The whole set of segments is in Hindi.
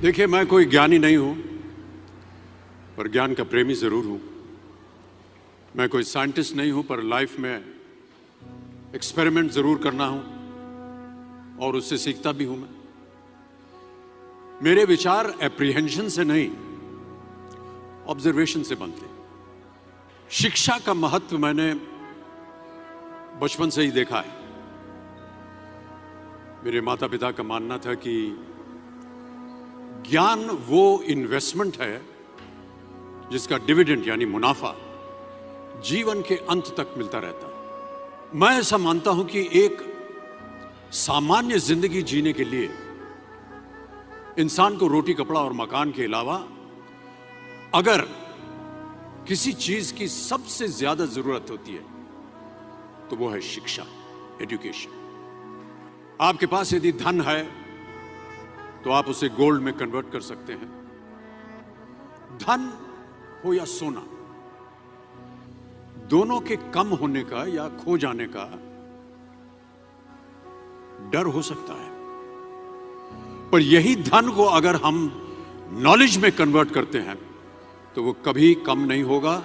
देखिए, मैं कोई ज्ञानी नहीं हूं, पर ज्ञान का प्रेमी जरूर हूं। मैं कोई साइंटिस्ट नहीं हूं, पर लाइफ में एक्सपेरिमेंट जरूर करना हूं और उससे सीखता भी हूं। मेरे विचार एप्रीहेंशन से नहीं, ऑब्जर्वेशन से बनते हैं। शिक्षा का महत्व मैंने बचपन से ही देखा है। मेरे माता पिता का मानना था कि ज्ञान वो इन्वेस्टमेंट है जिसका डिविडेंड यानी मुनाफा जीवन के अंत तक मिलता रहता है। मैं ऐसा मानता हूं कि एक सामान्य जिंदगी जीने के लिए इंसान को रोटी कपड़ा और मकान के अलावा अगर किसी चीज की सबसे ज्यादा जरूरत होती है तो वो है शिक्षा, एजुकेशन। आपके पास यदि धन है तो आप उसे गोल्ड में कन्वर्ट कर सकते हैं। धन हो या सोना, दोनों के कम होने का या खो जाने का डर हो सकता है, पर यही धन को अगर हम नॉलेज में कन्वर्ट करते हैं तो वो कभी कम नहीं होगा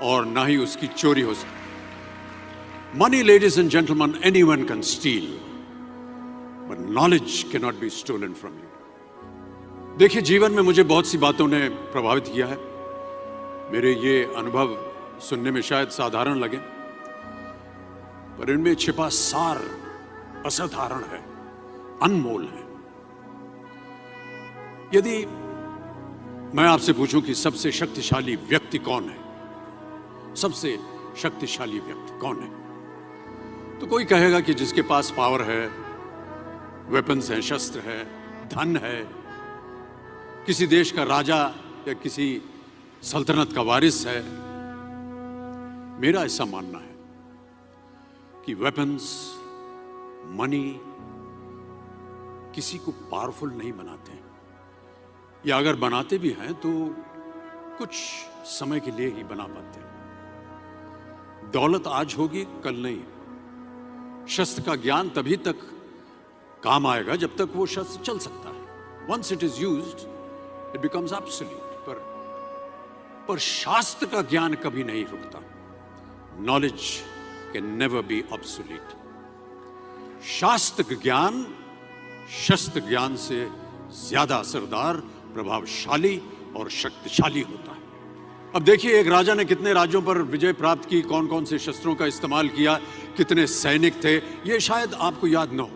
और ना ही उसकी चोरी हो सकती। Money, ladies and gentleman, anyone can steal, but knowledge can not be stolen from you. देखिए, जीवन में मुझे बहुत सी बातों ने प्रभावित किया है। मेरे ये अनुभव सुनने में शायद साधारण लगे, पर इनमें छिपा सार असाधारण है, अनमोल है। यदि मैं आपसे पूछूं कि सबसे शक्तिशाली व्यक्ति कौन है, सबसे शक्तिशाली व्यक्ति कौन है, तो कोई कहेगा कि जिसके पास पावर है, वेपन्स हैं, शस्त्र है, धन है, किसी देश का राजा या किसी सल्तनत का वारिस है। मेरा ऐसा मानना है कि वेपन्स, मनी किसी को पावरफुल नहीं बनाते, या अगर बनाते भी हैं तो कुछ समय के लिए ही बना पाते हैं। दौलत आज होगी, कल नहीं। शस्त्र का ज्ञान तभी तक काम आएगा जब तक वो शस्त्र चल सकता है। Once it is used it becomes absolute. पर शास्त्र का ज्ञान कभी नहीं रुकता। Knowledge can never be obsolete. शास्त्र ज्ञान शस्त्र ज्ञान से ज्यादा असरदार, प्रभावशाली और शक्तिशाली होता है। अब देखिए, एक राजा ने कितने राज्यों पर विजय प्राप्त की, कौन कौन से शस्त्रों का इस्तेमाल किया, कितने सैनिक थे, यह शायद आपको याद न हो,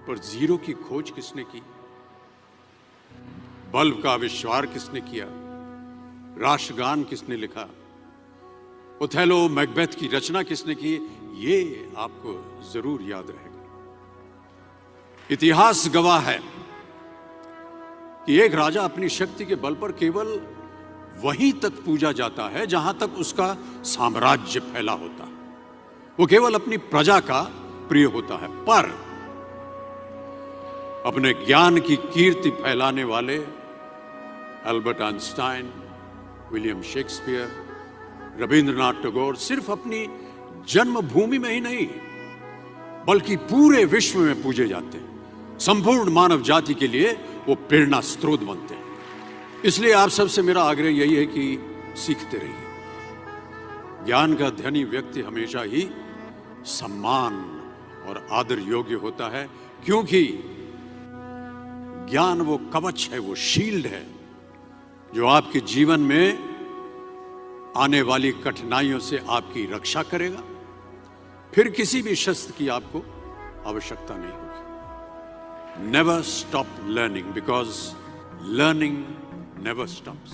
पर जीरो की खोज किसने की, बल्ब का आविष्कार किसने किया, राष्ट्रगान किसने लिखा, ओथेलो मैकबेथ की रचना किसने की, ये आपको जरूर याद रहेगा। इतिहास गवाह है कि एक राजा अपनी शक्ति के बल पर केवल वहीं तक पूजा जाता है जहां तक उसका साम्राज्य फैला होता है। वो केवल अपनी प्रजा का प्रिय होता है, पर अपने ज्ञान की कीर्ति फैलाने वाले Albert Einstein, William Shakespeare, Rabindranath Tagore सिर्फ अपनी जन्मभूमि में ही नहीं बल्कि पूरे विश्व में पूजे जाते हैं। संपूर्ण मानव जाति के लिए वो प्रेरणा स्रोत बनते हैं। इसलिए आप सबसे मेरा आग्रह यही है कि सीखते रहिए। ज्ञान का धनी व्यक्ति हमेशा ही सम्मान और आदर योग्य होता है, क्योंकि ज्ञान वो कवच है, वो शील्ड है जो आपके जीवन में आने वाली कठिनाइयों से आपकी रक्षा करेगा। फिर किसी भी शस्त्र की आपको आवश्यकता नहीं होगी। Never stop learning, because learning never stops.